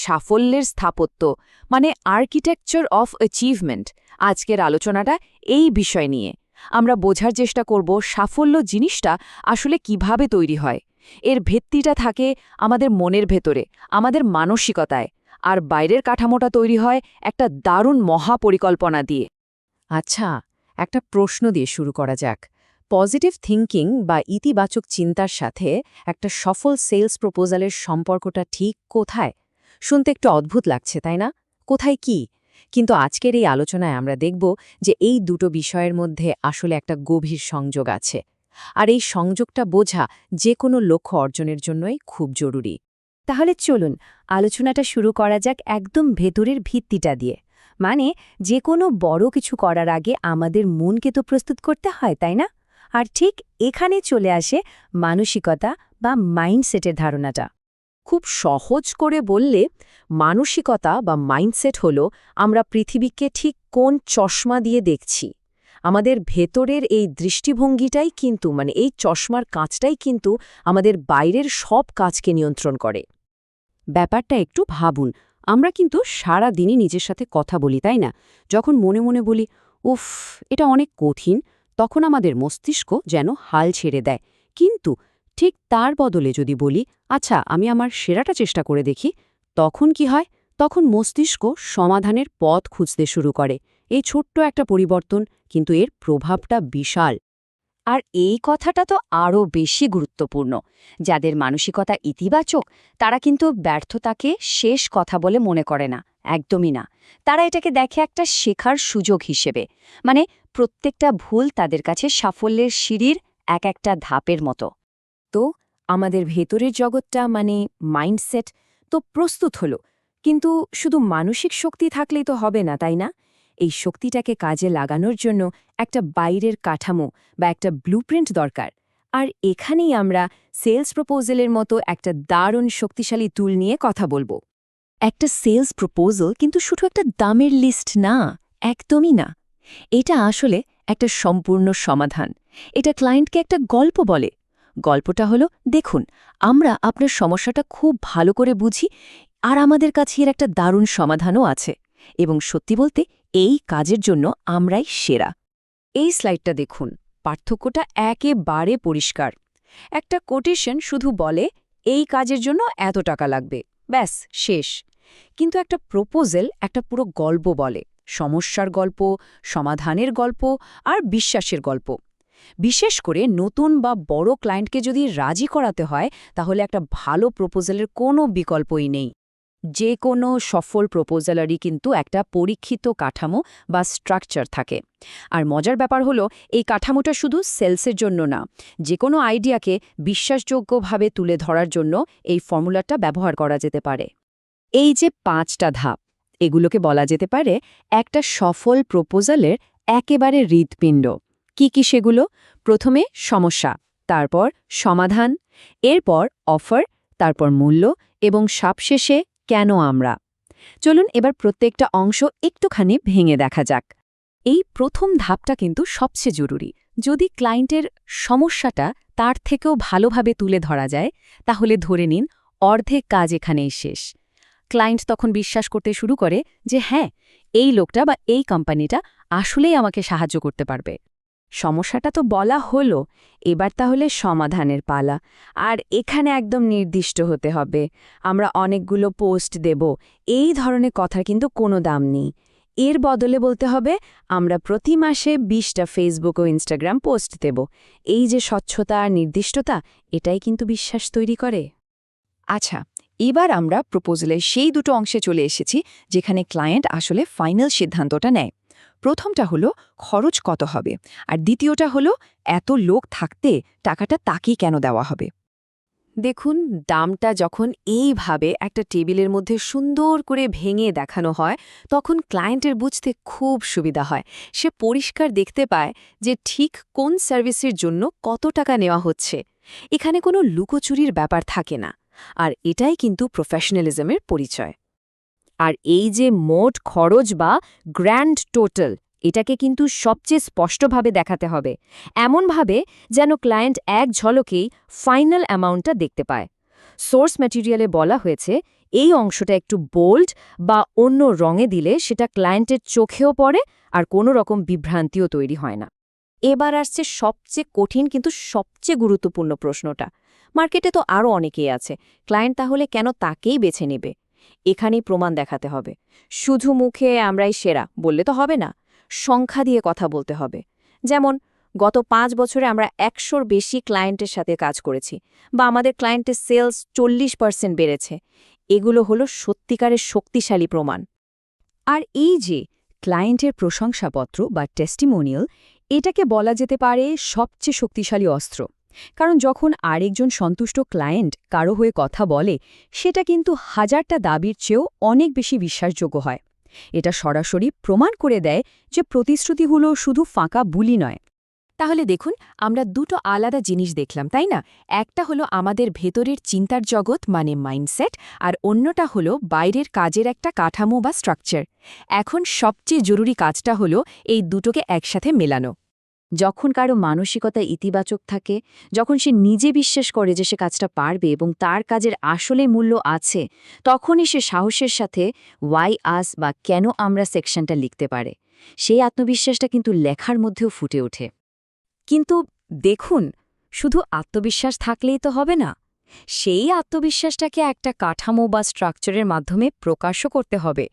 সাফল্যের স্থাপত্য মানে আর্কিটেকচার অফ অ্যাচিভমেন্ট। আজকের আলোচনাটা এই বিষয় নিয়ে আমরা বোঝার চেষ্টা করব সাফল্য জিনিসটা আসলে কিভাবে তৈরি হয়। এর ভিত্তিটা থাকে আমাদের মনের ভেতরে, আমাদের মানসিকতায়, আর বাইরের কাঠামোটা তৈরি হয় একটা দারুণ মহাপরিকল্পনা দিয়ে। আচ্ছা, একটা প্রশ্ন দিয়ে শুরু করা যাক। পজিটিভ থিংকিং বা ইতিবাচক চিন্তার সাথে একটা সফল সেলস প্রপোজালের সম্পর্কটা ঠিক কোথায়? শুনতে একটু অদ্ভুত লাগছে, তাই না? কোথায় কি? কিন্তু আজকের এই আলোচনায় আমরা দেখব যে এই দুটো বিষয়ের মধ্যে আসলে একটা গভীর সংযোগ আছে। আর এই সংযোগটা বোঝা যে কোনো লক্ষ্য অর্জনের জন্যই খুব জরুরি। তাহলে চলুন আলোচনাটা শুরু করা যাক একদম ভেতরের ভিত্তিটা দিয়ে। মানে যে কোনো বড় কিছু করার আগে আমাদের মনকে তো প্রস্তুত করতে হয়, তাই না? আর ঠিক এখানে চলে আসে মানসিকতা বা মাইন্ডসেটের ধারণাটা। খুব সহজ করে বললে মানসিকতা বা মাইন্ডসেট হলো আমরা পৃথিবীকে ঠিক কোন চশমা দিয়ে দেখছি। আমাদের ভেতরের এই দৃষ্টিভঙ্গিটাই কিন্তু এই চশমার কাঁচটাই কিন্তু আমাদের বাইরের সব কাজকে নিয়ন্ত্রণ করে। ব্যাপারটা একটু ভাবুন, আমরা কিন্তু সারা দিনই নিজের সাথে কথা বলি, তাই না? যখন মনে মনে বলি, উফ, এটা অনেক কঠিন, তখন আমাদের মস্তিষ্ক যেন হাল ছেড়ে দেয়। কিন্তু ঠিক তার বদলে যদি বলি, আচ্ছা, আমি আমার সেরাটা চেষ্টা করে দেখি, তখন কি হয়? তখন মস্তিষ্ক সমাধানের পথ খুঁজতে শুরু করে। এই ছোট্ট একটা পরিবর্তন, কিন্তু এর প্রভাবটা বিশাল। আর এই কথাটা তো আরও বেশি গুরুত্বপূর্ণ। যাদের মানসিকতা ইতিবাচক তারা কিন্তু ব্যর্থতাকে শেষ কথা বলে মনে করে না, একদমই না। তারা এটাকে দেখে একটা শেখার সুযোগ হিসেবে। মানে প্রত্যেকটা ভুল তাদের কাছে সাফল্যের সিঁড়ির এক একটা ধাপের মতো। তো আমাদের ভেতরের জগৎটা মাইন্ডসেট তো প্রস্তুত হলো, কিন্তু শুধু মানসিক শক্তি থাকলেই তো হবে না, তাই না? এই শক্তিটাকে কাজে লাগানোর জন্য একটা বাইরের কাঠামো বা একটা ব্লুপ্রিন্ট দরকার। আর এখানেই আমরা সেলস প্রপোজালের মতো একটা দারুণ শক্তিশালী টুল নিয়ে কথা বলবো। একটা সেলস প্রপোজাল কিন্তু শুধু একটা দামের লিস্ট না, একদমই না। এটা আসলে একটা সম্পূর্ণ সমাধান। এটা ক্লায়েন্টকে একটা গল্প বলে। গল্পটা হলো, দেখুন, আমরা আপনার সমস্যাটা খুব ভালো করে বুঝি, আর আমাদের কাছে এর একটা দারুণ সমাধানও আছে। এবং সত্যি বলতে এই কাজের জন্য আমরাই সেরা। এই স্লাইডটা দেখুন, পার্থক্যটা একেবারে পরিষ্কার। একটা কোটেশন শুধু বলে এই কাজের জন্য এত টাকা লাগবে, ব্যাস শেষ। কিন্তু একটা প্রপোজাল একটা পুরো গল্প বলে, সমস্যার গল্প, সমাধানের গল্প আর বিশ্বাসের গল্প। বিশেষ করে নতুন বা বড় ক্লায়েন্টকে যদি রাজি করাতে হয়, তাহলে একটা ভালো প্রপোজালের কোনো বিকল্পই নেই। যে কোনো সফল প্রপোজালেরই কিন্তু একটা পরীক্ষিত কাঠামো বা স্ট্রাকচার থাকে। আর মজার ব্যাপার হলো, এই কাঠামোটা শুধু সেলসের জন্য না, যে কোনো আইডিয়াকে বিশ্বাসযোগ্যভাবে তুলে ধরার জন্য এই ফর্মুলাটা ব্যবহার করা যেতে পারে। এই যে 5টা ধাপ, এগুলোকে বলা যেতে পারে একটা সফল প্রপোজালের একেবারে হৃৎপিণ্ড। কি কি সেগুলো? প্রথমে সমস্যা, তারপর সমাধান, এরপর অফার, তারপর মূল্য, এবং সবশেষে কেন আমরা। চলুন এবার প্রত্যেকটা অংশ একটুখানি ভেঙে দেখা যাক। এই প্রথম ধাপটা কিন্তু সবচেয়ে জরুরি। যদি ক্লায়েন্টের সমস্যাটা তার থেকেও ভালোভাবে তুলে ধরা যায়, তাহলে ধরে নিন অর্ধেক কাজ এখানেই শেষ। ক্লায়েন্ট তখন বিশ্বাস করতে শুরু করে যে হ্যাঁ, এই লোকটা বা এই কোম্পানিটা আসলেই আমাকে সাহায্য করতে পারবে। সমস্যাটা তো বলা হলো, এবার তাহলে সমাধানের পালা। আর এখানে একদম নির্দিষ্ট হতে হবে। আমরা অনেকগুলো পোস্ট দেব, এই ধরনের কথার কিন্তু কোনো দাম নেই। এর বদলে বলতে হবে আমরা প্রতি মাসে 20টা ফেসবুক ও ইনস্টাগ্রাম পোস্ট দেব। এই যে স্বচ্ছতা আর নির্দিষ্টতা, এটাই কিন্তু বিশ্বাস তৈরি করে। আচ্ছা, এবার আমরা প্রপোজালের সেই দুটো অংশে চলে এসেছি যেখানে ক্লায়েন্ট আসলে ফাইনাল সিদ্ধান্তটা নেয়। প্রথমটা হলো খরচ কত হবে, আর দ্বিতীয়টা হলো এত লোক থাকতে টাকাটা তাকেই কেন দেওয়া হবে। দেখুন, দামটা যখন এইভাবে একটা টেবিলের মধ্যে সুন্দর করে ভেঙে দেখানো হয়, তখন ক্লায়েন্টের বুঝতে খুব সুবিধা হয়। সে পরিষ্কার দেখতে পায় যে ঠিক কোন সার্ভিসের জন্য কত টাকা নেওয়া হচ্ছে। এখানে কোনো লুকোচুরির ব্যাপার থাকে না। আর এটাই কিন্তু প্রফেশনালিজমের পরিচয়। আর এই যে মোট খরচ বা গ্র্যান্ড টোটাল, এটাকে কিন্তু সবচেয়ে স্পষ্টভাবে দেখাতে হবে, এমনভাবে যেন ক্লায়েন্ট এক ঝলকেই ফাইনাল অ্যামাউন্টটা দেখতে পায়। সোর্স ম্যাটেরিয়ালে বলা হয়েছে এই অংশটা একটু বোল্ড বা অন্য রঙে দিলে সেটা ক্লায়েন্টের চোখেও পড়ে আর কোনো রকম বিভ্রান্তিও তৈরি হয় না। এবার আসছে সবচেয়ে কঠিন কিন্তু সবচেয়ে গুরুত্বপূর্ণ প্রশ্নটা। মার্কেটে তো আরও অনেকেই আছে, ক্লায়েন্ট তাহলে কেন তাকেই বেছে নেবে? এখানেই প্রমাণ দেখাতে হবে। শুধু মুখে আমরাই সেরা বললে তো হবে না, সংখ্যা দিয়ে কথা বলতে হবে। যেমন গত 5 বছরে আমরা 100-র বেশি ক্লায়েন্টের সাথে কাজ করেছি, বা আমাদের ক্লায়েন্টের সেলস 40% বেড়েছে। এগুলো হলো সত্যিকারের শক্তিশালী প্রমাণ। আর এই যে ক্লায়েন্টের প্রশংসাপত্র বা টেস্টিমোনিয়াল, এটাকে বলা যেতে পারে সবচেয়ে শক্তিশালী অস্ত্র। কারণ যখন আরেকজন সন্তুষ্ট ক্লায়েন্ট কারো হয়ে কথা বলে, সেটা কিন্তু হাজারটা দাবির চেয়েও অনেক বেশি বিশ্বাসযোগ্য হয়। এটা সরাসরি প্রমাণ করে দেয় যে প্রতিশ্রুতিগুলো শুধু ফাঁকা বুলি নয়। তাহলে দেখুন, আমরা দুটো আলাদা জিনিস দেখলাম, তাই না? একটা হলো আমাদের ভেতরের চিন্তার জগৎ মানে মাইন্ডসেট, আর অন্যটা হলো বাইরের কাজের একটা কাঠামো বা স্ট্রাকচার। এখন সবচেয়ে জরুরি কাজটা হলো এই দুটোকে একসাথে মেলানো। যখন কারো মানসিকতা ইতিবাচক থাকে, যখন সে নিজে বিশ্বাস করে যে সে কাজটা পারবে এবং তার কাজের আসলে মূল্য আছে, তখনই সে সাহসের সাথে ওয়াই আস বা কেন আমরা সেকশনটা লিখতে পারে। সেই আত্মবিশ্বাসটা কিন্তু লেখার মধ্যেও ফুটে ওঠে। কিন্তু দেখুন, শুধু আত্মবিশ্বাস থাকলেই তো হবে না। সেই আত্মবিশ্বাসটাকে একটা কাঠামো বা স্ট্রাকচারের মাধ্যমে প্রকাশও করতে হবে।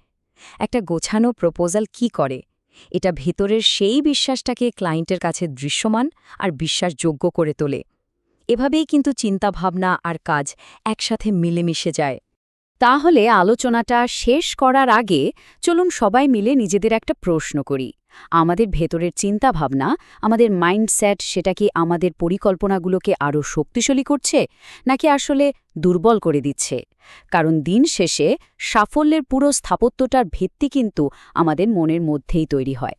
একটা গোছানো প্রপোজাল কি করে? এটা ভেতরের সেই বিশ্বাসটাকে ক্লায়েন্টের কাছে দৃশ্যমান আর বিশ্বাসযোগ্য করে তোলে। এভাবেই কিন্তু চিন্তাভাবনা আর কাজ একসাথে মিলেমিশে যায়। তাহলে আলোচনাটা শেষ করার আগে চলুন সবাই মিলে নিজেদের একটা প্রশ্ন করি। আমাদের ভেতরের চিন্তাভাবনা, আমাদের মাইন্ডসেট, সেটা কি আমাদের পরিকল্পনাগুলোকে আরও শক্তিশালী করছে, নাকি আসলে দুর্বল করে দিচ্ছে? কারণ দিন শেষে সাফল্যের পুরো স্থাপত্যটার ভিত্তি কিন্তু আমাদের মনের মধ্যেই তৈরি হয়।